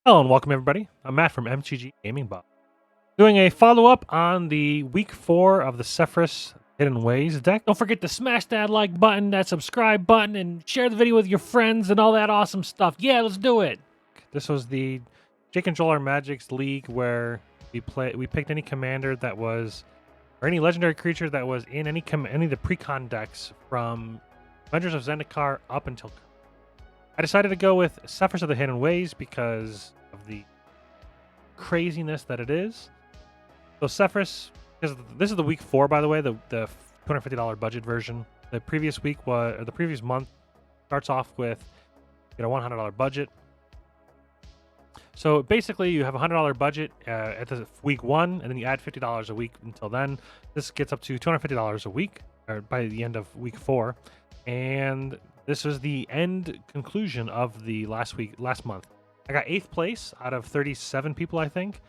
Hello and welcome everybody. I'm Matt from MTG Gaming Box. Doing a follow-up on the week 4 of the Sefris Hidden Ways deck. Don't forget to smash that like button, that subscribe button, and share the video with your friends and all that awesome stuff. Yeah, let's do it. This was the J Controller Magic's League where we picked any commander that was, or any legendary creature that was in any of the pre-con decks from Avengers of Zendikar up until. I decided to go with Sefris of the Hidden Ways because of the craziness that it is. So Sefris, because this is the week 4, by the way, the $250 budget version. The previous week was, or the previous month starts off with $100 budget. So basically, you have a $100 budget at the week 1, and then you add $50 a week until then. This gets up to $250 a week, or by the end of week 4, and this was the end conclusion of the last month. I got 8th place out of 37 people, I think.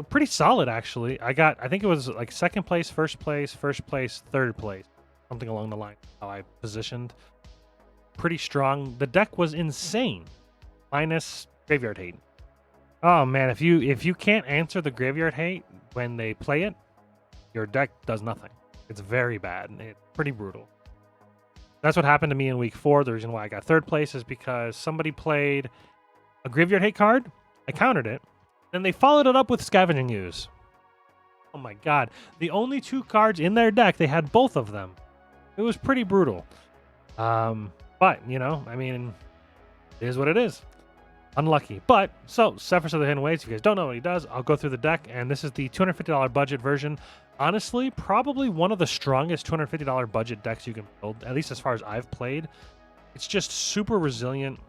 Pretty solid, actually. I think it was like 2nd place, 1st place, 1st place, 3rd place. Something along the line, how I positioned. Pretty strong. The deck was insane. Minus Graveyard Hate. Oh, man, if you can't answer the Graveyard Hate when they play it, your deck does nothing. It's very bad. It's pretty brutal. That's what happened to me in week 4. The reason why I got 3rd place is because somebody played a Graveyard Hate card. I countered it. Then they followed it up with Scavenging Ooze. Oh my god. The only 2 cards in their deck, they had both of them. It was pretty brutal. But, I mean, it is what it is. Unlucky. But, so, Sefris of the Hidden Ways, if you guys don't know what he does, I'll go through the deck, and this is the $250 budget version. Honestly, probably one of the strongest $250 budget decks you can build, at least as far as I've played. It's just super resilient,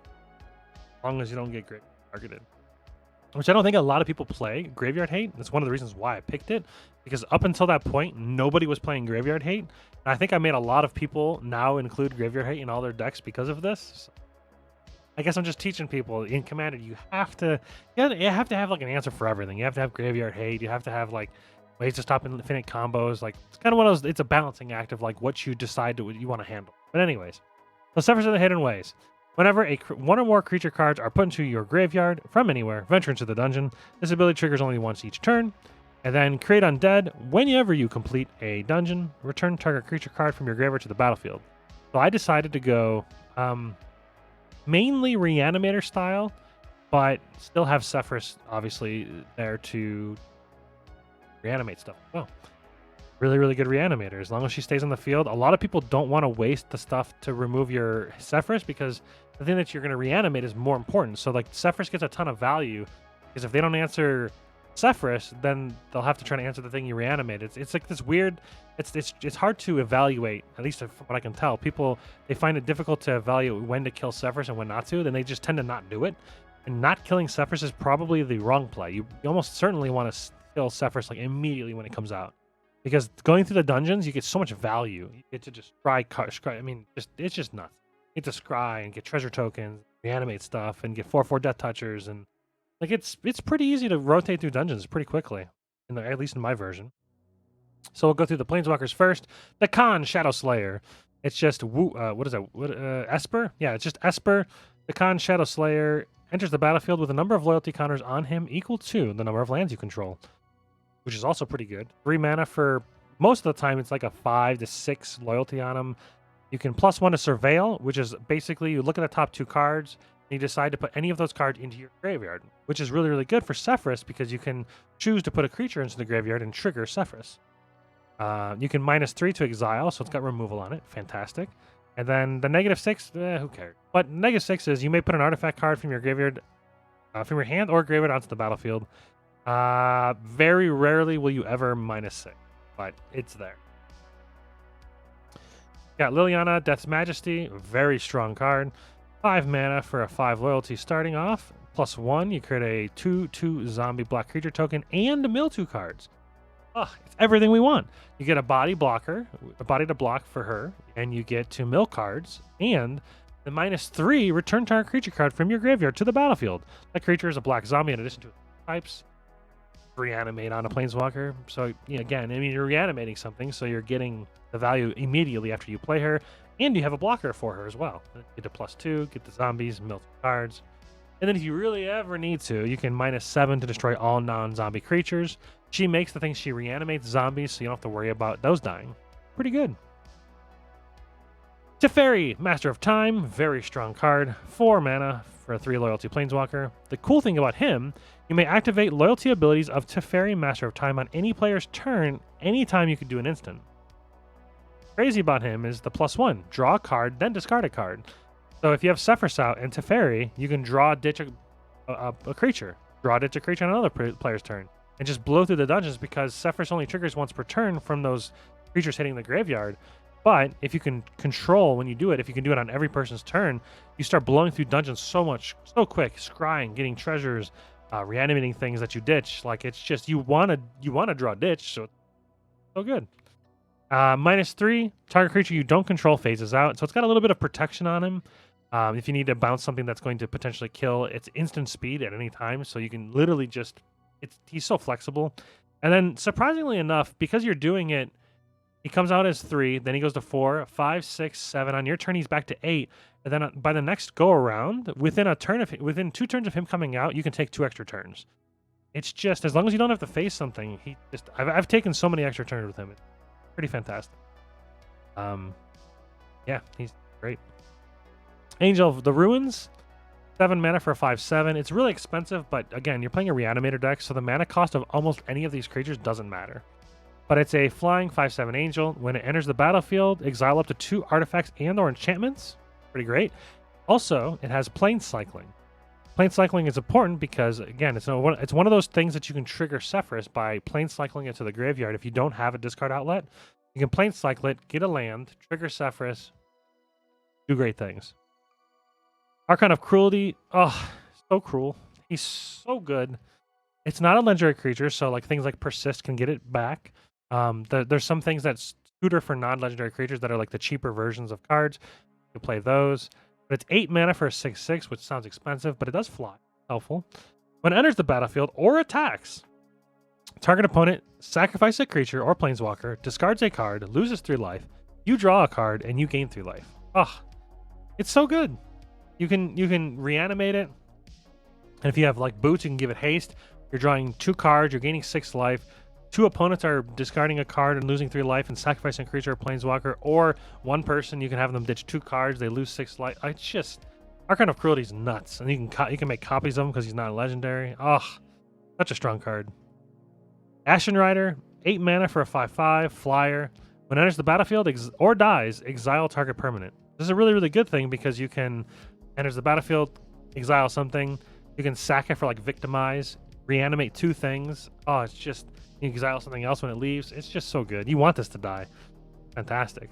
as long as you don't get targeted. Which I don't think a lot of people play, Graveyard Hate. That's one of the reasons why I picked it, because up until that point, nobody was playing Graveyard Hate. And I think I made a lot of people now include Graveyard Hate in all their decks because of this. So I guess I'm just teaching people in Commander, you have to have like an answer for everything. You have to have Graveyard Hate. You have to have like ways to stop infinite combos. Like it's kind of one of those. It's a balancing act of like what you decide what you want to handle. But anyways, so Sefris of the Hidden Ways. Whenever one or more creature cards are put into your graveyard from anywhere, venture into the dungeon. This ability triggers only once each turn. And then create undead. Whenever you complete a dungeon, return target creature card from your graveyard to the battlefield. So I decided to go mainly Reanimator style, but still have Sefris obviously there to reanimate stuff. Oh, really, really good Reanimator. As long as she stays on the field. A lot of people don't want to waste the stuff to remove your Sefris because the thing that you're going to reanimate is more important. So like Sefris gets a ton of value because if they don't answer Sefris, then they'll have to try to answer the thing you reanimate. It's like this weird. It's hard to evaluate. At least from what I can tell, people they find it difficult to evaluate when to kill Sefris and when not to. Then they just tend to not do it. And not killing Sefris is probably the wrong play. You almost certainly want to kill Sefris like immediately when it comes out. Because going through the dungeons, you get so much value. You get to just scry. I mean, it's just nuts. You get to scry and get treasure tokens, reanimate stuff, and get 4/4 Death Touchers, and like it's pretty easy to rotate through dungeons pretty quickly, at least in my version. So we'll go through the Planeswalkers first. Dakkon Shadow Slayer. It's just what is that? Esper? Yeah, it's just Esper. Dakkon Shadow Slayer enters the battlefield with a number of loyalty counters on him equal to the number of lands you control, which is also pretty good. 3 mana for most of the time. It's like a 5 to 6 loyalty on them. You can +1 to Surveil, which is basically you look at the top 2 cards and you decide to put any of those cards into your graveyard, which is really, really good for Sefris because you can choose to put a creature into the graveyard and trigger Sefris. You can -3 to Exile, so it's got removal on it. Fantastic. And then the -6, who cares? But -6 is you may put an artifact card from your graveyard, from your hand or graveyard onto the battlefield. Very rarely will you ever -6, but it's there. Got Liliana, Death's Majesty, very strong card. 5 mana for a 5 loyalty starting off. +1, you create a 2/2 zombie black creature token and mill 2 cards. It's everything we want. You get a body blocker, a body to block for her, and you get 2 mill cards, and the -3 return target creature card from your graveyard to the battlefield. That creature is a black zombie in addition to its types. Reanimate on a Planeswalker. So again, I mean, you're reanimating something, so you're getting the value immediately after you play her, and you have a blocker for her as well. Get a +2, get the zombies, mill 2 cards. And then if you really ever need to, you can -7 to destroy all non-zombie creatures. She makes the thing she reanimates zombies, so you don't have to worry about those dying. Pretty good. Teferi, Master of Time, very strong card. 4 mana for a 3 loyalty planeswalker. The cool thing about him, you may activate loyalty abilities of Teferi, Master of Time on any player's turn anytime you could do an instant. Crazy about him is the +1. Draw a card, then discard a card. So if you have Sefris out and Teferi, you can draw ditch a creature. Draw ditch a creature on another player's turn. And just blow through the dungeons because Sefris only triggers once per turn from those creatures hitting the graveyard. But if you can control when you do it, if you can do it on every person's turn, you start blowing through dungeons so quick, scrying, getting treasures, reanimating things that you ditch. Like, it's just, you want to draw ditch, so it's so good. -3, target creature you don't control phases out. So it's got a little bit of protection on him. If you need to bounce something that's going to potentially kill, it's instant speed at any time. So you can literally just, he's so flexible. And then surprisingly enough, because you're doing it, he comes out as 3, then he goes to 4, 5, 6, 7. On your turn, he's back to 8. And then by the next go around, within 2 turns of him coming out, you can take 2 extra turns. It's just, as long as you don't have to face something, I've taken so many extra turns with him. It's pretty fantastic. Yeah, he's great. Angel of the Ruins, 7 mana for a 5/7. It's really expensive, but again, you're playing a Reanimator deck, so the mana cost of almost any of these creatures doesn't matter. But it's a flying 5/7 angel. When it enters the battlefield, exile up to 2 artifacts and/or enchantments. Pretty great. Also, it has plane cycling. Plane cycling is important because, again, it's one of those things that you can trigger Sefris by plane cycling it to the graveyard. If you don't have a discard outlet, you can plane cycle it, get a land, trigger Sefris, do great things. Archon of Cruelty. Oh, so cruel. He's so good. It's not a legendary creature, so like things like Persist can get it back. There's some things that tutor for non-legendary creatures that are like the cheaper versions of cards. You can play those. But it's 8 mana for a 6/6, which sounds expensive, but it does fly. Helpful. When it enters the battlefield or attacks, target opponent sacrifice a creature or planeswalker, discards a card, loses 3 life. You draw a card, and you gain 3 life. Oh, it's so good. You can reanimate it. And if you have like Boots, you can give it haste. You're drawing 2 cards, you're gaining 6 life. 2 opponents are discarding a card and losing 3 life and sacrificing a creature or planeswalker, or 1 person, you can have them ditch 2 cards, they lose 6 life. It's just, Archon of Cruelty is nuts, and you can make copies of him because he's not legendary. Oh, such a strong card. Ashen Rider, 8 mana for a 5/5 flyer. When it enters the battlefield or dies, exile target permanent. This is a really, really good thing because you can enters the battlefield, exile something, you can sack it for like victimize, reanimate 2 things. Oh, it's just, you exile something else when it leaves. It's just so good. You want this to die. Fantastic.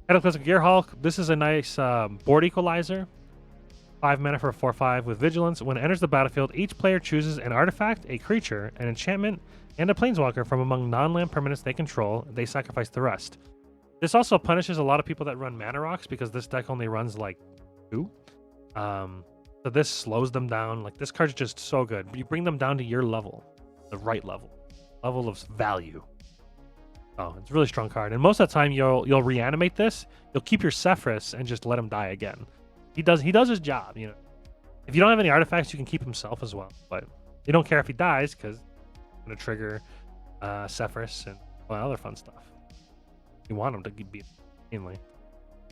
Cataclysmic Gearhulk. This is a nice board equalizer. 5 mana for a 4/5 with Vigilance. When it enters the battlefield, each player chooses an artifact, a creature, an enchantment, and a planeswalker from among non-land permanents they control. They sacrifice the rest. This also punishes a lot of people that run Mana Rocks because this deck only runs like 2. So this slows them down. Like, this card's just so good. You bring them down to your level, the right level of value. Oh, it's a really strong card. And most of the time, you'll reanimate this. You'll keep your Sefris and just let him die again. He does his job. You know, if you don't have any artifacts, you can keep himself as well. But you don't care if he dies because it's gonna trigger Sefris and other fun stuff. You want him to be mainly.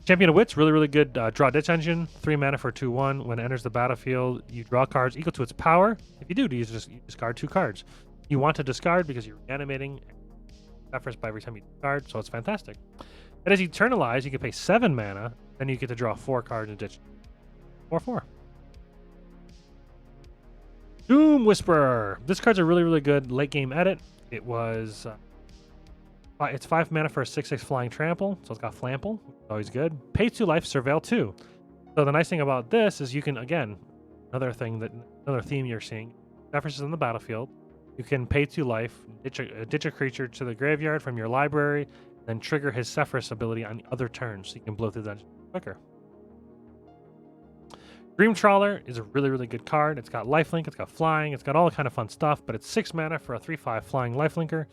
Champion of Wits, really, really good draw ditch engine. 3 mana for 2/1. When it enters the battlefield, you draw cards equal to its power. If you do, you discard 2 cards. You want to discard because you're reanimating Sefris by every time you discard, so it's fantastic. And as you eternalize, you can pay 7 mana, then you get to draw 4 cards and ditch 4/4. Doom Whisperer. This card's a really, really good late game edit. It was it's 5 mana for a 6/6 flying trample, so it's got flample. Always good. Pay 2 life, surveil 2. So the nice thing about this is you can, again, another theme you're seeing. Sefris is in the battlefield. You can pay 2 life, ditch a creature to the graveyard from your library, then trigger his Sefris ability on the other turn, so you can blow through the dungeon quicker. Dream Trawler is a really, really good card. It's got lifelink, it's got flying, it's got all kind of fun stuff, but it's 6 mana for a 3/5 flying lifelinker.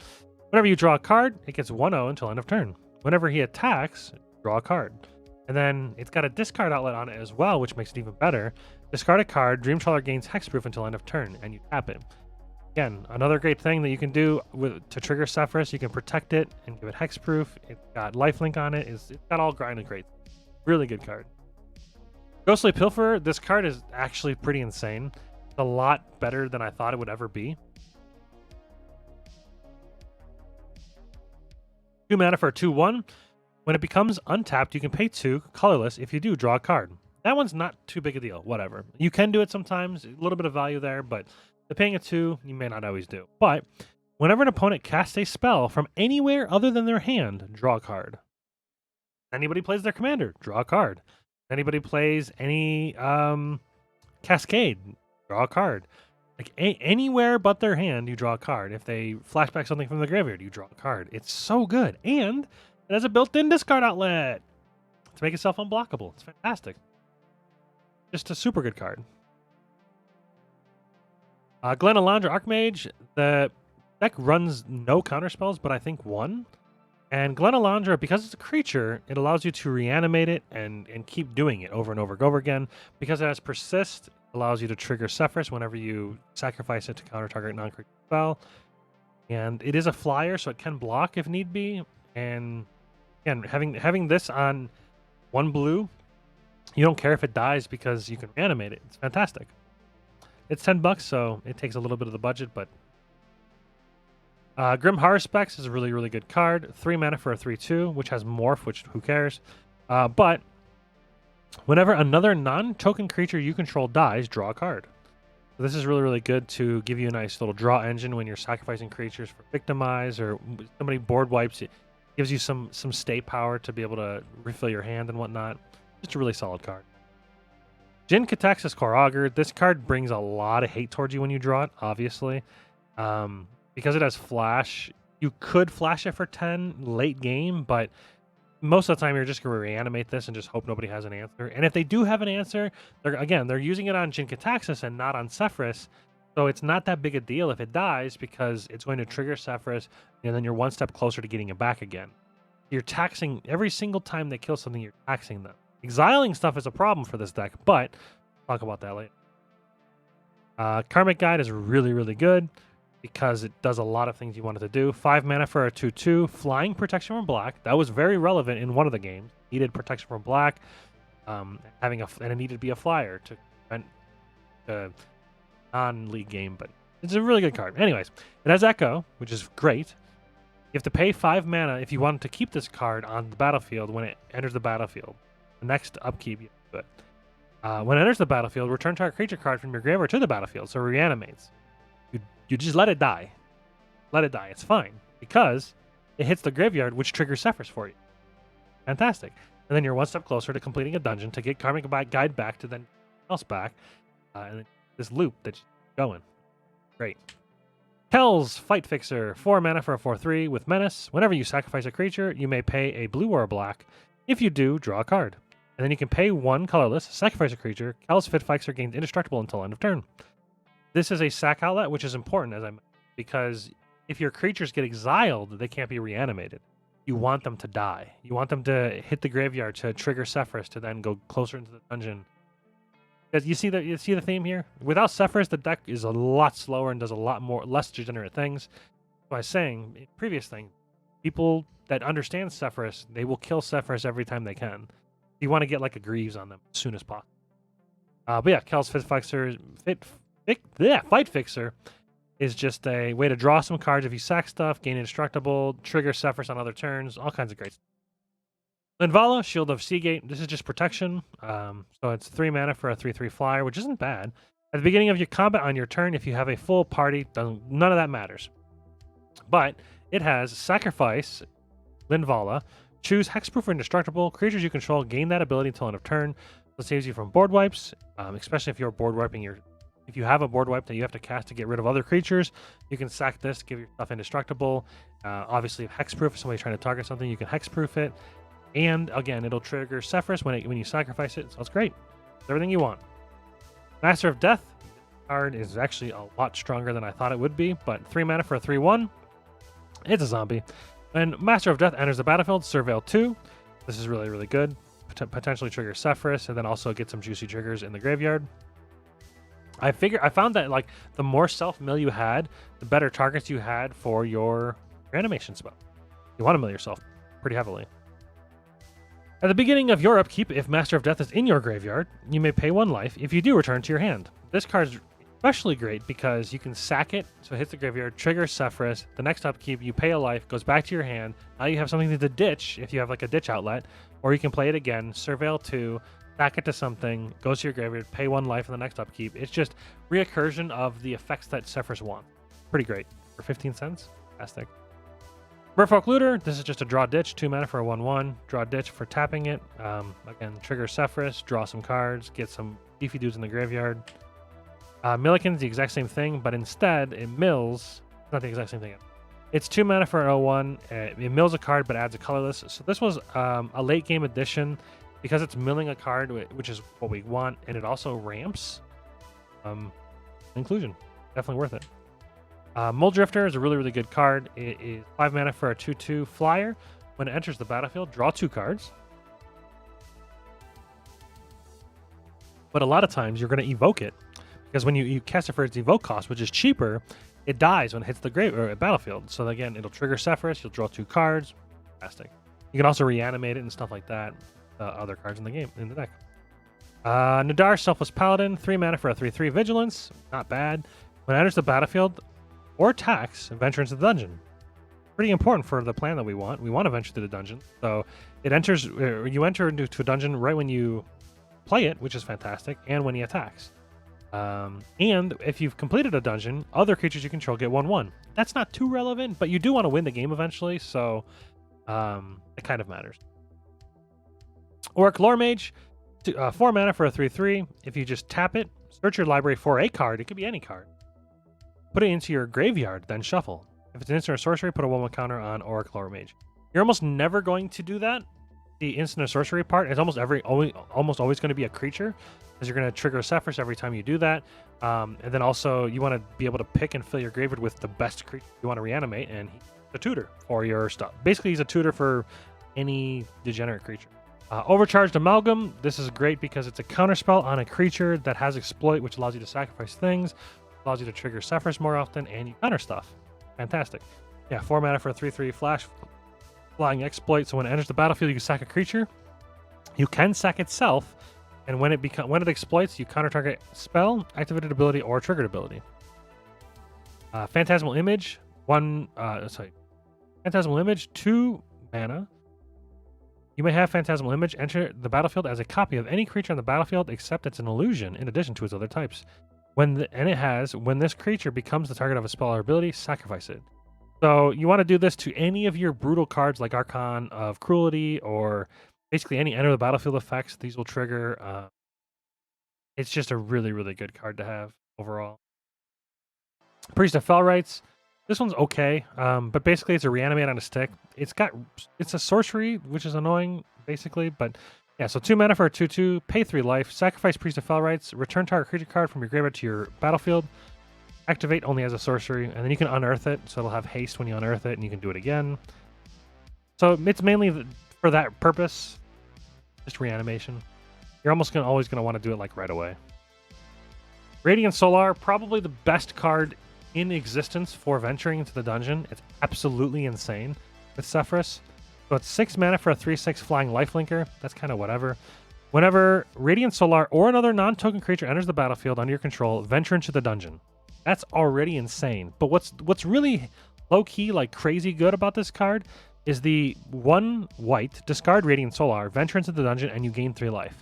Whenever you draw a card, it gets 1/0 until end of turn. Whenever he attacks, draw a card. And then it's got a discard outlet on it as well, which makes it even better. Discard a card, Dream Trawler gains hexproof until end of turn, and you tap it. Again, another great thing that you can do to trigger Sefris, you can protect it and give it hexproof. It's got lifelink on it. It's got all kind of great. Really good card. Ghostly Pilferer, this card is actually pretty insane. It's a lot better than I thought it would ever be. 2 mana for a 2/1. When it becomes untapped, you can pay 2, colorless. If you do, draw a card. That one's not too big a deal, whatever. You can do it sometimes, a little bit of value there, but paying a 2, you may not always do. But whenever an opponent casts a spell from anywhere other than their hand, draw a card. Anybody plays their commander, draw a card. Anybody plays any Cascade, draw a card. Like anywhere but their hand, you draw a card. If they flashback something from the graveyard, you draw a card. It's so good. And it has a built-in discard outlet to make itself unblockable. It's fantastic. Just a super good card. Glenalandra Archmage. The deck runs no counterspells, but I think one. And Glenalandra, because it's a creature, it allows you to reanimate it and keep doing it over and over and over again. Because it has Persist, it allows you to trigger Sefris whenever you sacrifice it to counter target non-creature spell. And it is a flyer, so it can block if need be. And again, having this on 1 blue, you don't care if it dies because you can reanimate it. It's fantastic. It's $10, so it takes a little bit of the budget, but Grim Haruspex is a really, really good card. 3 mana for a 3/2, which has Morph, which who cares? But whenever another non-token creature you control dies, draw a card. So this is really, really good to give you a nice little draw engine when you're sacrificing creatures for Victimize or somebody board wipes. It gives you some stay power to be able to refill your hand and whatnot. Just a really solid card. Jin Kataxis Core Augur. This card brings a lot of hate towards you when you draw it, obviously. Because it has flash, you could flash it for 10 late game, but most of the time you're just going to reanimate this and just hope nobody has an answer. And if they do have an answer, they're using it on Jin Kataxis and not on Sefris, so it's not that big a deal if it dies because it's going to trigger Sefris, and then you're one step closer to getting it back again. You're taxing every single time they kill something, you're taxing them. Exiling stuff is a problem for this deck, but I'll talk about that later. Karmic Guide is really, really good because it does a lot of things you want it to do. 5 mana for a 2/2, flying protection from black. That was very relevant in one of the games. Needed protection from black, and it needed to be a flyer to prevent a non-league game, but it's a really good card. Anyways, it has Echo, which is great. You have to pay 5 mana if you want to keep this card on the battlefield when it enters the battlefield. The next upkeep, you do it. When it enters the battlefield, return target creature card from your graveyard to the battlefield, so it reanimates. You just let it die. Let it die. It's fine because it hits the graveyard, which triggers Sefris for you. Fantastic. And then you're one step closer to completing a dungeon to get Karmic Guide back to then else back. And this loop that's going. Great. Kels, Fight Fixer. 4 mana for a 4/3 with Menace. Whenever you sacrifice a creature, you may pay a blue or a black. If you do, draw a card. And then you can pay 1 colorless, sacrifice a creature. Kels, Fit Fixer gains indestructible until end of turn. This is a sack outlet, which is important, as I mentioned, because if your creatures get exiled, they can't be reanimated. You want them to die. You want them to hit the graveyard to trigger Sefris to then go closer into the dungeon. Because you see the theme here? Without Sefris, the deck is a lot slower and does a lot less degenerate things. So I was saying, in previous thing, people that understand Sefris, they will kill Sefris every time they can. You want to get like a Greaves on them as soon as possible. But yeah, Kels Fit Fixer, Fight Fixer is just a way to draw some cards if you sack stuff, gain indestructible, trigger Sefris on other turns, all kinds of great stuff. Linvala, Shield of Seagate. This is just protection. So it's 3 mana for a 3/3 flyer, which isn't bad. At the beginning of your combat on your turn, if you have a full party, none of that matters. But it has Sacrifice, Linvala, choose Hexproof or Indestructible. Creatures you control gain that ability until end of turn. So it saves you from board wipes, especially if you're board wiping if you have a board wipe that you have to cast to get rid of other creatures, you can sack this to give your stuff indestructible. Obviously, if Hexproof, if somebody's trying to target something, you can Hexproof it. And again, it'll trigger Sefris when you sacrifice it, so it's great. It's everything you want. Master of Death card is actually a lot stronger than I thought it would be, but 3 mana for a 3/1. It's a zombie. When Master of Death enters the battlefield, Surveil 2. This is really, really good. potentially trigger Sefris, and then also get some juicy triggers in the graveyard. I found that like the more self-mill you had, the better targets you had for your animation spell. You want to mill yourself pretty heavily. At the beginning of your upkeep, if Master of Death is in your graveyard, you may pay 1 life. If you do, return to your hand. This card is especially great because you can sack it, so it hits the graveyard, triggers Sefris. The next upkeep, you pay a life, goes back to your hand. Now you have something to ditch if you have like a ditch outlet, or you can play it again, Surveil 2, sack it to something, goes to your graveyard, pay 1 life in the next upkeep. It's just reoccursion of the effects that Sefris wants. Pretty great. For 15 cents, fantastic. Merfolk Looter, this is just a draw ditch, 2 mana for a 1/1. Draw ditch for tapping it. Again, trigger Sefris, draw some cards, get some beefy dudes in the graveyard. Milliken's the exact same thing, but instead it mills. Not the exact same thing. It's 2 mana for an 0/1. It mills a card but adds a colorless. So this was a late game addition because it's milling a card, which is what we want, and it also ramps. Inclusion, definitely worth it. Mulldrifter is a really good card. It is 5 mana for a 2/2 flyer. When it enters the battlefield, draw 2 cards. But a lot of times you're going to evoke it because when you cast it for its evoke cost, which is cheaper, it dies when it hits the battlefield. So again, it'll trigger Sefris. You'll draw 2 cards. Fantastic. You can also reanimate it and stuff like that. Other cards in the game in the deck. Nadar, Selfless Paladin, 3 mana for a 3/3 Vigilance. Not bad. When it enters the battlefield or attacks, venture into the dungeon. Pretty important for the plan that we want. We want to venture to the dungeon. So it enters. You enter into a dungeon right when you play it, which is fantastic, and when he attacks. And if you've completed a dungeon, other creatures you control get 1/1. That's not too relevant, but you do want to win the game eventually, so it kind of matters. Orc Lore Mage, 4 mana for a 3/3. If you just tap it, search your library for a card. It could be any card. Put it into your graveyard, then shuffle. If it's an instant or sorcery, put a 1/1 counter on Orc Lore Mage. You're almost never going to do that. The instant or sorcery part is almost always going to be a creature, because you're going to trigger a Sefris every time you do that. And then also you want to be able to pick and fill your graveyard with the best creature you want to reanimate, and he's a tutor for your stuff. Basically, he's a tutor for any degenerate creature. Overcharged Amalgam. This is great because it's a counterspell on a creature that has exploit, which allows you to sacrifice things, allows you to trigger Sefris more often, and you counter stuff. Fantastic. Yeah, 4 mana for a 3/3 flash flying exploit. So when it enters the battlefield, you can sack a creature. You can sack itself, and when it exploits, you counter target spell, activated ability, or triggered ability. Phantasmal Image, Phantasmal Image, 2 mana. You may have Phantasmal Image enter the battlefield as a copy of any creature on the battlefield except it's an illusion in addition to its other types. When this creature becomes the target of a spell or ability, sacrifice it. So you want to do this to any of your brutal cards like Archon of Cruelty, or basically any enter the battlefield effects. These will trigger. It's just a really good card to have overall. Priest of Felrites. This one's okay, but basically it's a reanimate on a stick. It's a sorcery, which is annoying, basically, but yeah, so 2 mana for a 2/2, pay 3 life, sacrifice Priest of Felrites, return target creature card from your graveyard to your battlefield, activate only as a sorcery, and then you can unearth it, so it'll have haste when you unearth it, and you can do it again. So it's mainly for that purpose, just reanimation. You're almost always going to want to do it like right away. Radiant Solar, probably the best card in existence for venturing into the dungeon. It's absolutely insane with Sefris. So it's 6 mana for a 3/6 flying lifelinker. That's kind of whatever. Whenever Radiant Solar or another non-token creature enters the battlefield under your control, venture into the dungeon. That's already insane. But what's really low-key, like crazy good about this card is the 1 white, discard Radiant Solar, venture into the dungeon, and you gain 3 life.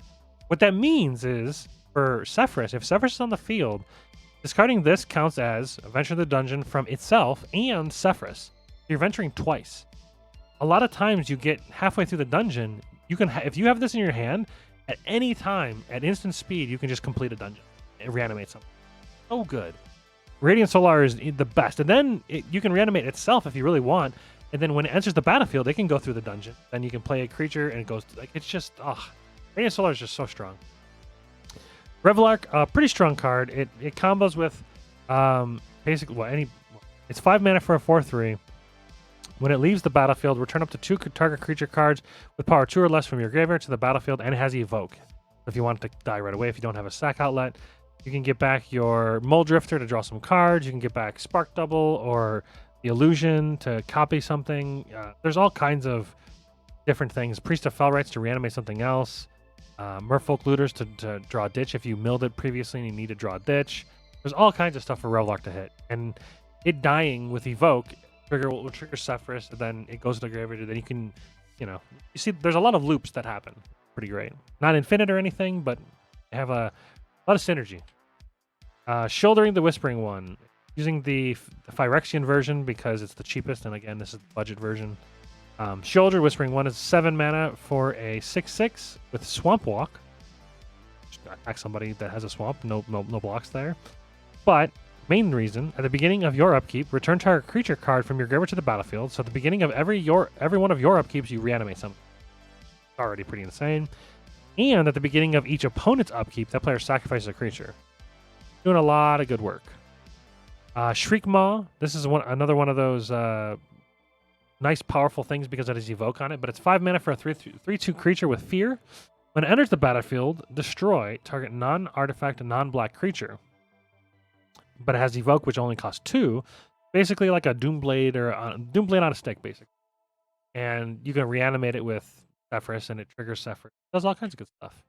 What that means is, for Sefris, if Sefris is on the field, discarding this counts as a venture to the dungeon from itself and Sefris. You're venturing twice. A lot of times you get halfway through the dungeon, you can if you have this in your hand, at any time, at instant speed, you can just complete a dungeon and reanimate something. So good. Radiant Solar is the best. And then you can reanimate itself if you really want. And then when it enters the battlefield, it can go through the dungeon. Then you can play a creature and it goes, like, it's just, Radiant Solar is just so strong. Revelark, pretty strong card. It combos with basically it's 5 mana for a 4/3. When it leaves the battlefield, return up to 2 target creature cards with power 2 or less from your graveyard to the battlefield, and it has Evoke. If you want it to die right away, if you don't have a sack outlet, you can get back your Mulldrifter to draw some cards. You can get back Spark Double or the Illusion to copy something. There's all kinds of different things. Priest of Felrites to reanimate something else. Merfolk Looters to draw a ditch if you milled it previously and you need to draw a ditch. There's all kinds of stuff for Revelark to hit. And it dying with Evoke will trigger Sefris, and then it goes to the graveyard, and then you can, you see there's a lot of loops that happen. Pretty great. Not infinite or anything, but have a lot of synergy. Shouldering the Whispering One. Using the Phyrexian version because it's the cheapest, and again, this is the budget version. Sheoldred Whispering One is 7 mana for a 6/6 with Swamp Walk. Just attack somebody that has a swamp. No blocks there. But main reason, at the beginning of your upkeep, return target creature card from your graveyard to the battlefield. So at the beginning of every one of your upkeeps, you reanimate something. Already pretty insane. And at the beginning of each opponent's upkeep, that player sacrifices a creature. Doing a lot of good work. Shriek Maw. This is another one of those nice, powerful things because it has Evoke on it, but it's 5 mana for a 3/2 creature with Fear. When it enters the battlefield, destroy target non-artifact non-black creature. But it has Evoke, which only costs 2. Basically like a Doomblade or Doomblade on a stick, basically. And you can reanimate it with Sefris, and it triggers Sefris. Does all kinds of good stuff.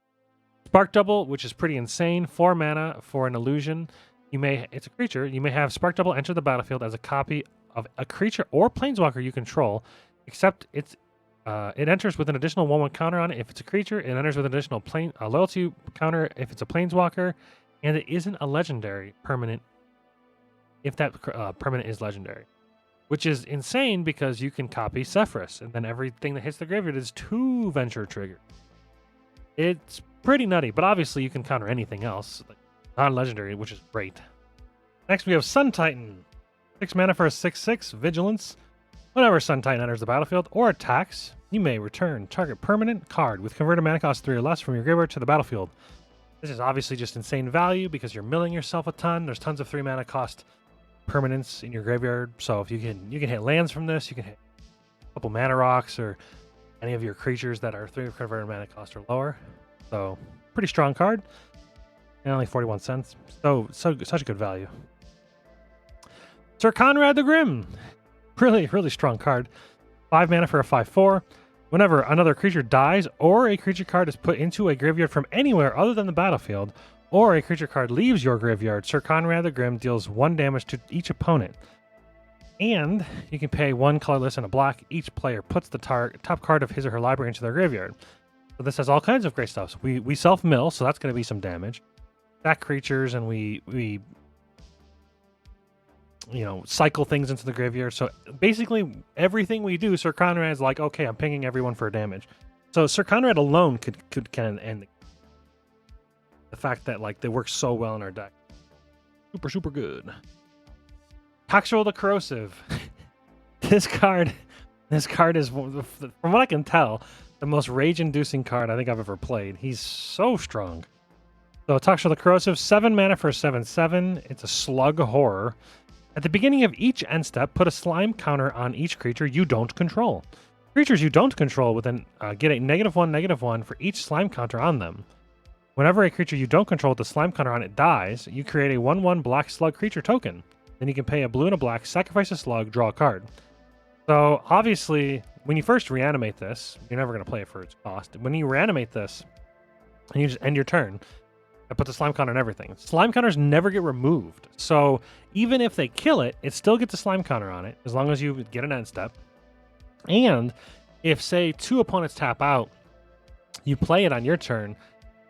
Spark Double, which is pretty insane. 4 mana for an illusion. It's a creature. You may have Spark Double enter the battlefield as a copy of a creature or planeswalker you control, except it enters with an additional 1/1 counter on it if it's a creature. It enters with an additional loyalty counter if it's a planeswalker, and it isn't a legendary permanent if that permanent is legendary, which is insane because you can copy Sefris, and then everything that hits the graveyard is 2 venture trigger. It's pretty nutty, but obviously you can counter anything else, like non-legendary, which is great. Next, we have Sun Titan. 6 mana for a 6/6 Vigilance. Whenever Sun Titan enters the battlefield or attacks, you may return target permanent card with converted mana cost 3 or less from your graveyard to the battlefield. This is obviously just insane value because you're milling yourself a ton. There's tons of 3 mana cost permanents in your graveyard, so if you can hit lands from this, you can hit a couple mana rocks or any of your creatures that are 3 converted mana cost or lower. So pretty strong card. And only 41 cents. So such a good value. Sir Conrad the Grim. Really, really strong card. 5 mana for a 5/4. Whenever another creature dies or a creature card is put into a graveyard from anywhere other than the battlefield, or a creature card leaves your graveyard, Sir Conrad the Grim deals 1 damage to each opponent. And you can pay 1 colorless and a black. Each player puts the top card of his or her library into their graveyard. So this has all kinds of great stuff. So we self-mill, so that's going to be some damage. Stack creatures, and we cycle things into the graveyard. So basically everything we do, Sir Conrad's like, okay, I'm pinging everyone for damage. So Sir Conrad alone could kind of end the fact that like they work so well in our deck. Super good. Toxtrol the Corrosive. This card is, from what I can tell, the most rage-inducing card I think I've ever played. He's so strong. So Toxtrol the Corrosive, 7 mana for a 7/7. It's a slug horror. At the beginning of each end step, put a slime counter on each creature you don't control. Creatures you don't control get a -1/-1 for each slime counter on them. Whenever a creature you don't control with the slime counter on it dies, you create a 1/1 black slug creature token. Then you can pay a blue and a black, sacrifice a slug, draw a card. So obviously, when you first reanimate this, you're never going to play it for its cost. When you reanimate this, and you just end your turn, I put the slime counter on everything. Slime counters never get removed. So even if they kill it, it still gets a slime counter on it, as long as you get an end step. And if, say, 2 opponents tap out, you play it on your turn,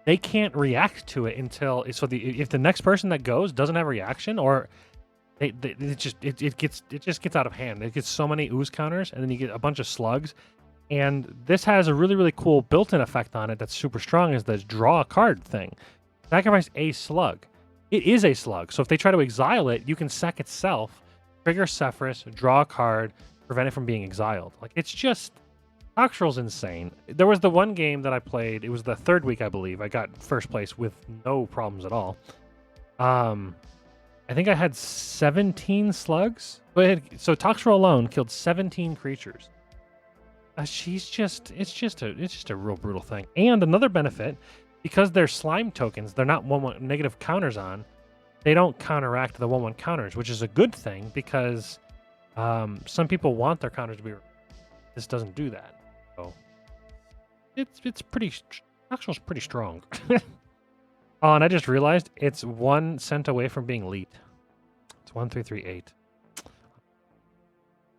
they can't react to it until... if the next person that goes doesn't have a reaction, or it just gets out of hand. It gets so many ooze counters, and then you get a bunch of slugs. And this has a really, really cool built-in effect on it that's super strong, is the draw a card thing. Sacrifice a slug. It is a slug, so if they try to exile it, you can sack itself, trigger Sefris, draw a card, prevent it from being exiled. Like, it's just... Toxtrol's insane. There was the one game that I played, it was the 3rd week, I believe. I got first place with no problems at all. I think I had 17 slugs. So Toxtrol alone killed 17 creatures. It's just a real brutal thing. And another benefit, because they're slime tokens, they're not 1/1 negative counters on. They don't counteract the 1/1 counters, which is a good thing because some people want their counters to be. This doesn't do that, so it's pretty. Toxtrol's pretty strong. Oh, and I just realized it's 1 cent away from being lead. It's 1338.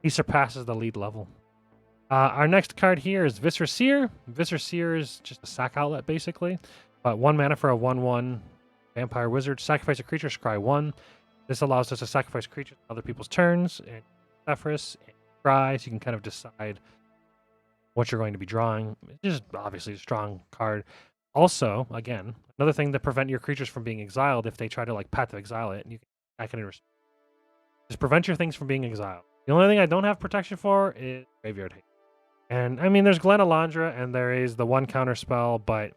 He surpasses the lead level. Our next card here is Viscera Seer. Viscera Seer is just a sack outlet, basically. But 1 mana for a 1/1 vampire wizard. Sacrifice a creature, scry 1. This allows us to sacrifice creatures on other people's turns. And Sefris and scry, so you can kind of decide what you're going to be drawing. It's just obviously a strong card. Also, again, another thing to prevent your creatures from being exiled if they try to like Path of Exile it. And you can just prevent your things from being exiled. The only thing I don't have protection for is Graveyard Hate. And I mean, there's Glen Alondra, and there is the 1 counter spell, but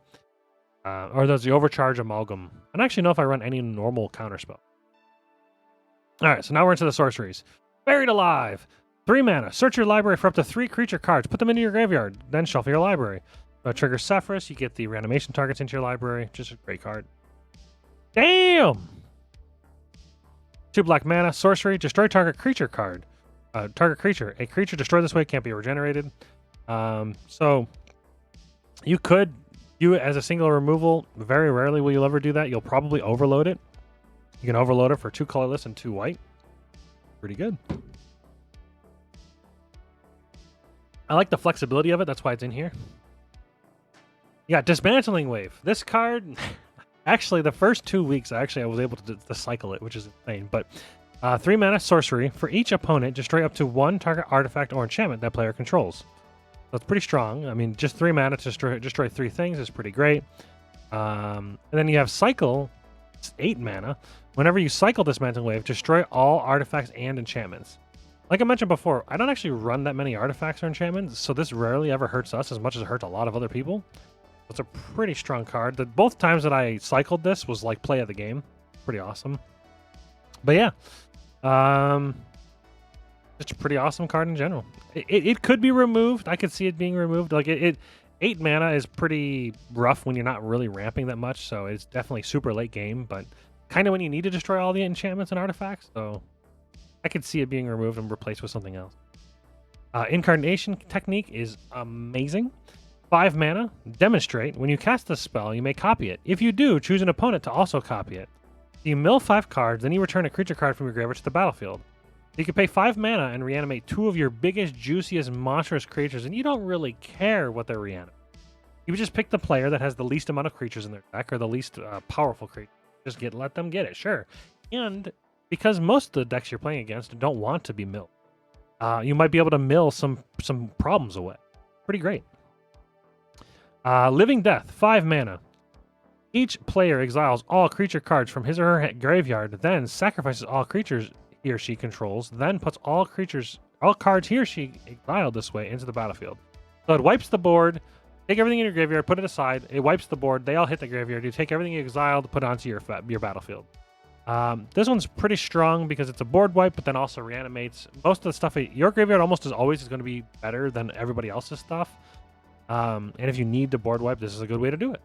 or there's the Overcharge Amalgam. I don't actually know if I run any normal counter spell. All right, so now we're into the sorceries. Buried Alive, 3 mana. Search your library for up to 3 creature cards. Put them into your graveyard, then shuffle your library. Trigger Sefris, you get the reanimation targets into your library. Just a great card. Damn! 2 black mana, sorcery, destroy target creature card. Target creature. A creature destroyed this way can't be regenerated. So you could do it as a single removal. Very rarely will you ever do that. You'll probably overload it. You can overload it for 2 colorless and 2 white. Pretty good. I like the flexibility of it. That's why it's in here. Yeah, Dismantling Wave. This card, actually, the first 2 weeks, I was able to cycle it, which is insane. But 3 mana sorcery. For each opponent, destroy up to 1 target artifact or enchantment that player controls. So it's pretty strong. I mean, just 3 mana to destroy 3 things is pretty great. And then you have Cycle. It's 8 mana. Whenever you cycle Dismantling Wave, destroy all artifacts and enchantments. Like I mentioned before, I don't actually run that many artifacts or enchantments, so this rarely ever hurts us as much as it hurts a lot of other people. It's a pretty strong card. Both times that I cycled this was like play of the game. Pretty awesome. But yeah. It's a pretty awesome card in general. It could be removed. I could see it being removed. Like 8 mana is pretty rough when you're not really ramping that much, so it's definitely super late game, but kind of when you need to destroy all the enchantments and artifacts, so I could see it being removed and replaced with something else. Incarnation Technique is amazing. 5 mana, demonstrate. When you cast this spell, you may copy it. If you do, choose an opponent to also copy it. You mill 5 cards, then you return a creature card from your graveyard to the battlefield. You can pay 5 mana and reanimate 2 of your biggest, juiciest, monstrous creatures, and you don't really care what they're reanimating. You would just pick the player that has the least amount of creatures in their deck, or the least powerful creature. Just let them get it, sure. And because most of the decks you're playing against don't want to be milled, you might be able to mill some problems away. Pretty great. Living Death, 5 mana. Each player exiles all creature cards from his or her graveyard, then sacrifices all creatures he or she controls, then puts all cards he or she exiled this way into the battlefield. So it wipes the board, take everything in your graveyard, put it aside, it wipes the board, they all hit the graveyard, you take everything you exiled, put it onto your battlefield. This one's pretty strong because it's a board wipe, but then also reanimates. Most of the stuff, your graveyard almost as always is going to be better than everybody else's stuff. And if you need to board wipe, this is a good way to do it.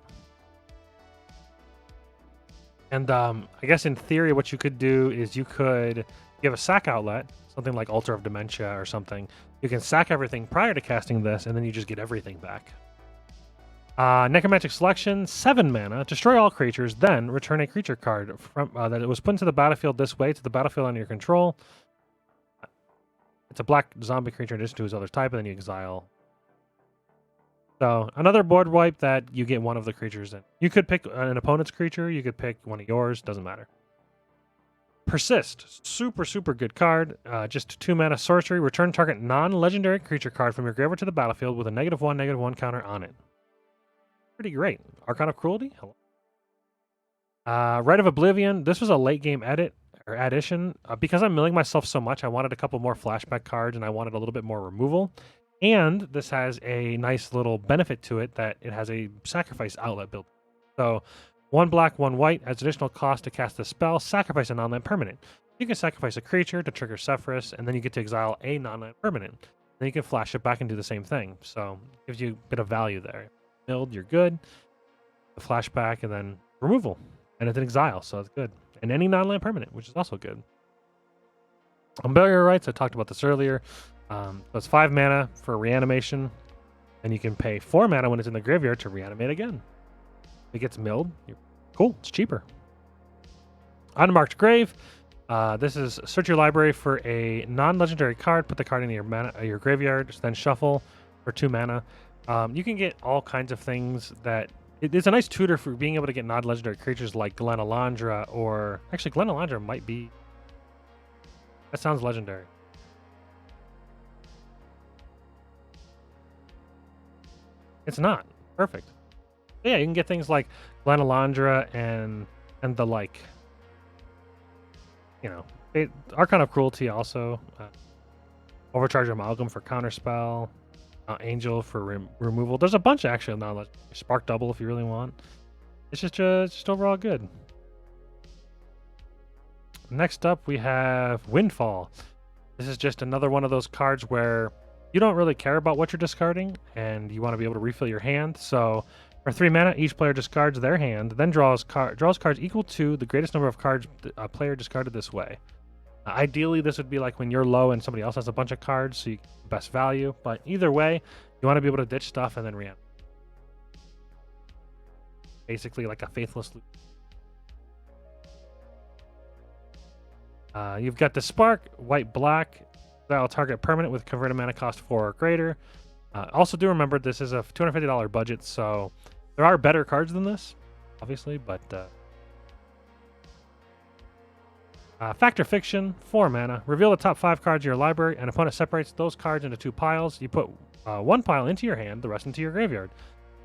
And I guess in theory, what you could do is you have a sack outlet, something like Altar of Dementia or something. You can sack everything prior to casting this, and then you just get everything back. Necromantic Selection, 7 mana, destroy all creatures, then return a creature card from that it was put into the battlefield this way to the battlefield under your control. It's a black zombie creature in addition to his other type, and then you exile. So another board wipe that you get one of the creatures in. You could pick an opponent's creature, you could pick one of yours, doesn't matter. Persist, super good card. Just 2 mana sorcery, return target non-legendary creature card from your graveyard to the battlefield with a -1/-1 counter on it. Pretty great. Archon of Cruelty, hello. Rite of Oblivion, this was a late game addition. Because I'm milling myself so much, I wanted a couple more flashback cards and I wanted a little bit more removal. And this has a nice little benefit to it that it has a sacrifice outlet built. So 1 black, 1 white. As additional cost to cast the spell, sacrifice a non-land permanent. You can sacrifice a creature to trigger Sefris, and then you get to exile a non-land permanent. Then you can flash it back and do the same thing. So it gives you a bit of value there. Build, you're good. The flashback, and then removal. And it's an exile, so it's good. And any non-land permanent, which is also good. Unburial Rites, I talked about this earlier. So it's 5 mana for reanimation. And you can pay 4 mana when it's in the graveyard to reanimate again. If it gets milled, cool, it's cheaper. Unmarked Grave. This is search your library for a non-legendary card, put the card in your graveyard, then shuffle for 2 mana. You can get all kinds of things that... It's a nice tutor for being able to get non-legendary creatures like Glenalandra, or... Actually, Glenalandra might be... That sounds legendary. It's not. Perfect. But yeah, you can get things like Glenalandra and the like... You know, Archon of Cruelty also. Overcharge Amalgam for counterspell. Angel for removal. There's a bunch actually. Not Spark Double if you really want. It's just overall good. Next up we have Windfall. This is just another one of those cards where you don't really care about what you're discarding and you want to be able to refill your hand. So for 3 mana, each player discards their hand, then draws cards equal to the greatest number of cards a player discarded this way. Ideally, this would be like when you're low and somebody else has a bunch of cards, so you get the best value. But either way, you want to be able to ditch stuff and then reanimate. Basically, like a faithless loop. You've got the Spark, white-black, exile target permanent with converted mana cost 4 or greater. Also, do remember this is a $250 budget, so there are better cards than this, obviously, but. Factor Fiction, 4 mana. Reveal the top 5 cards of your library. An opponent separates those cards into 2 piles. You put 1 pile into your hand, the rest into your graveyard.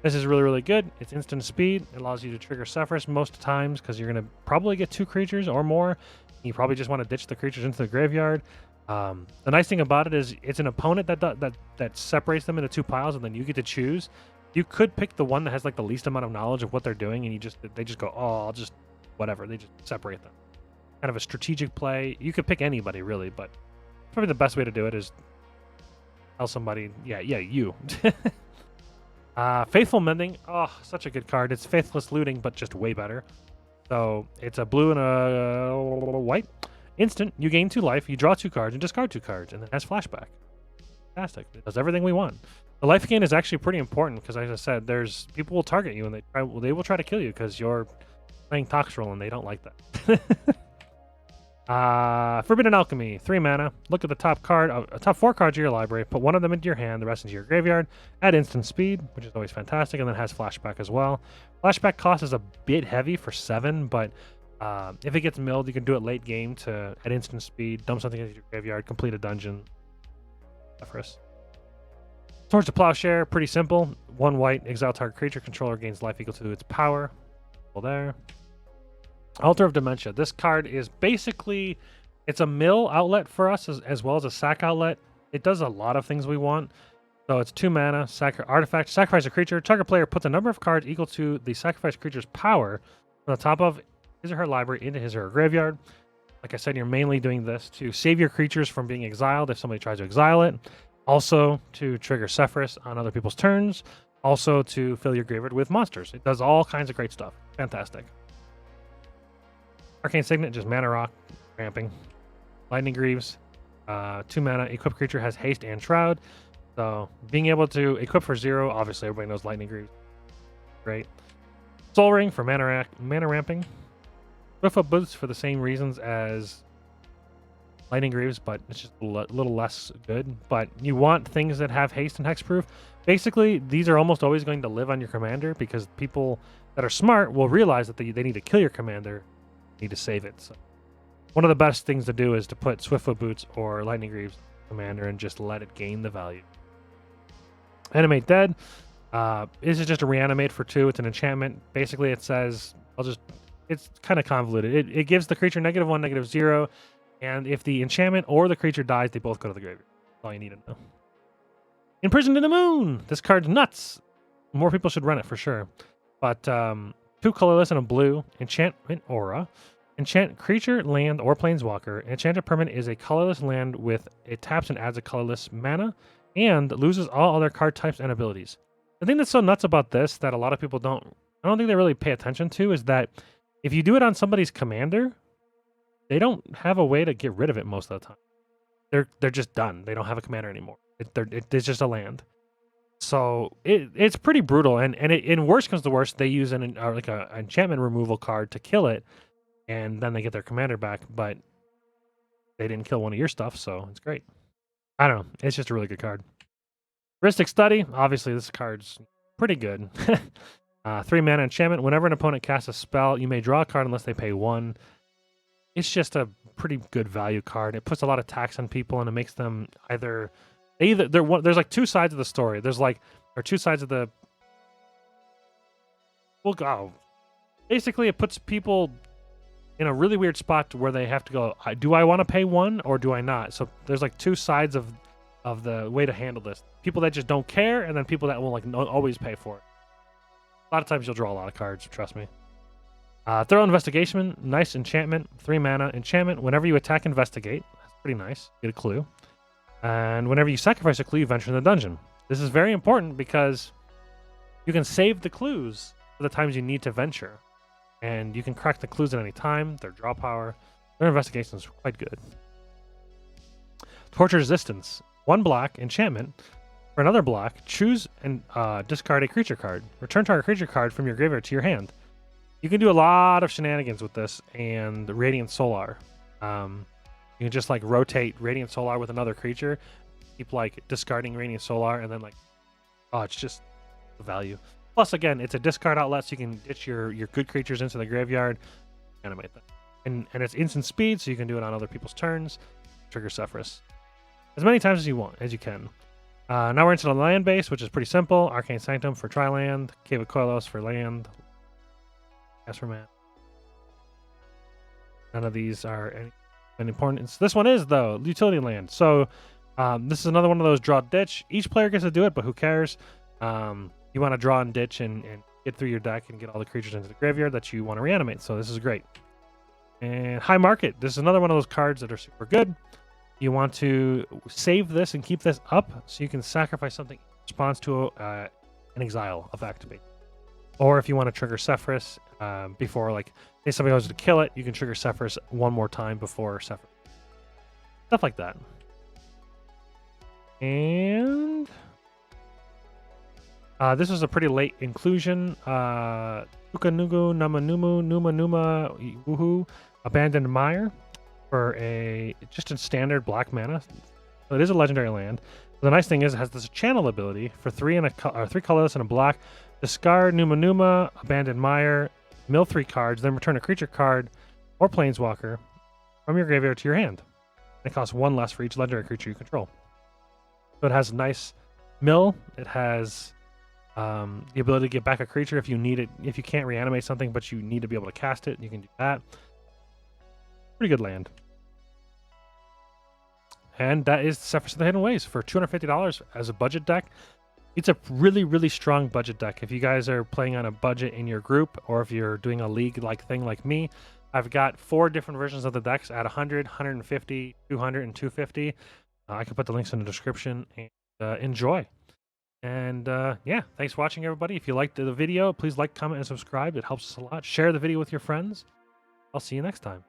This is really, really good. It's instant speed. It allows you to trigger Sefris most times because you're going to probably get 2 creatures or more. You probably just want to ditch the creatures into the graveyard. The nice thing about it is it's an opponent that separates them into 2 piles, and then you get to choose. You could pick the one that has like the least amount of knowledge of what they're doing, and they just go, oh, I'll just whatever. They just separate them. Kind of a strategic play. You could pick anybody really, but probably the best way to do it is tell somebody, yeah, you. Faithful Mending. Oh, such a good card. It's Faithless Looting, but just way better. So it's a blue and a white. Instant, you gain 2 life, you draw 2 cards, and discard 2 cards, and then has flashback. Fantastic. It does everything we want. The life gain is actually pretty important because, as I said, there's people will target you and they will try to kill you because you're playing Toxtrol and they don't like that. Forbidden Alchemy, 3 mana. Look at the top 4 cards of your library. Put 1 of them into your hand, the rest into your graveyard. Add instant speed, which is always fantastic, and then has flashback as well. Flashback cost is a bit heavy for 7, but if it gets milled, you can do it late game to add instant speed, dump something into your graveyard, complete a dungeon. Sefris. Swords to Plowshare, pretty simple. 1 white, exile target creature, controller gains life equal to its power. There. Altar of Dementia. This card is basically, it's a mill outlet for us as well as a sack outlet. It does a lot of things we want. So it's 2 mana, artifact, sacrifice a creature. Target player puts a number of cards equal to the sacrificed creature's power from the top of his or her library into his or her graveyard. Like I said, you're mainly doing this to save your creatures from being exiled if somebody tries to exile it. Also to trigger Sefris on other people's turns. Also to fill your graveyard with monsters. It does all kinds of great stuff. Fantastic. Arcane Signet, just mana rock, ramping. Lightning Greaves, 2 mana. Equipped creature has haste and shroud. So being able to equip for 0, obviously everybody knows Lightning Greaves. Great. Soul Ring for mana ramping. Swiftfoot Boots for the same reasons as Lightning Greaves, but it's just a little less good. But you want things that have haste and hexproof. Basically, these are almost always going to live on your commander because people that are smart will realize that they need to kill your commander. Need to save it. So one of the best things to do is to put Swiftfoot Boots or Lightning Greaves commander and just let it gain the value. Animate Dead. This is just a reanimate for 2. It's an enchantment. Basically, it says it's kind of convoluted. It gives the creature -1, -0, and if the enchantment or the creature dies, they both go to the graveyard. That's all you need to know. Imprisoned in the Moon. This card's nuts. More people should run it for sure. But 2 colorless and a blue. Enchantment Aura. Enchant creature, land, or planeswalker. Enchanted permanent is a colorless land with it taps and adds a colorless mana and loses all other card types and abilities. The thing that's so nuts about this that a lot of people I don't think they really pay attention to is that if you do it on somebody's commander, they don't have a way to get rid of it most of the time. They're just done. They don't have a commander anymore. It's just a land. So it's pretty brutal. And in worst comes to worst, they use an enchantment removal card to kill it, and then they get their commander back. But they didn't kill one of your stuff, so it's great. I don't know. It's just a really good card. Heuristic Study. Obviously, this card's pretty good. 3 mana enchantment. Whenever an opponent casts a spell, you may draw a card unless they pay 1. It's just a pretty good value card. It puts a lot of tax on people, and it makes them there's like 2 sides of the story. There's 2 sides of the. Well, go. Basically, it puts people in a really weird spot where they have to go, do I want to pay 1 or do I not? So there's like 2 sides of the way to handle this. People that just don't care, and then people that will always pay for it. A lot of times you'll draw a lot of cards, trust me. Thorough Investigation, nice enchantment, 3 mana enchantment. Whenever you attack, investigate. That's pretty nice. Get a clue. And whenever you sacrifice a clue, you venture in the dungeon. This is very important because you can save the clues for the times you need to venture. And you can crack the clues at any time. Their draw power. Their investigation is quite good. Torture Resistance. 1 black, enchantment. For another black, choose and discard a creature card. Return target creature card from your graveyard to your hand. You can do a lot of shenanigans with this and Radiant Solar. You can just rotate Radiant Solar with another creature, keep discarding Radiant Solar, and then it's just the value. Plus, again, it's a discard outlet, so you can ditch your good creatures into the graveyard, animate them, and it's instant speed, so you can do it on other people's turns. Trigger Sefris as many times as you can. Now we're into the land base, which is pretty simple. Arcane Sanctum for tri-land, Cave of Koilos for land. For mana. None of these are any important. This one is, though, utility land. So this is another one of those draw ditch. Each player gets to do it, but who cares? You want to draw and ditch and get through your deck and get all the creatures into the graveyard that you want to reanimate. So this is great. And High Market. This is another one of those cards that are super good. You want to save this and keep this up so you can sacrifice something in response to an exile effect. Or if you want to trigger Sefris before, say somebody goes to kill it, you can trigger Sefris one more time before Sefris. Stuff like that. And this was a pretty late inclusion. Tukanugu Namanumu Numa Numa Woohoo Abandoned Mire for just a standard black mana. So it is a legendary land. The nice thing is it has this channel ability for 3 colorless and a black. Discard Numa Numa, Abandoned Mire, mill 3 cards, then return a creature card or planeswalker from your graveyard to your hand. It costs 1 less for each legendary creature you control. So it has nice mill. It has the ability to get back a creature if you need it. If you can't reanimate something, but you need to be able to cast it, you can do that. Pretty good land. And that is Sefris of the Hidden Ways for $250 as a budget deck. It's a really, really strong budget deck. If you guys are playing on a budget in your group, or if you're doing a league-like thing like me, I've got 4 different versions of the decks at 100, 150, 200, and 250. I can put the links in the description, and enjoy. And yeah, thanks for watching, everybody. If you liked the video, please like, comment, and subscribe. It helps us a lot. Share the video with your friends. I'll see you next time.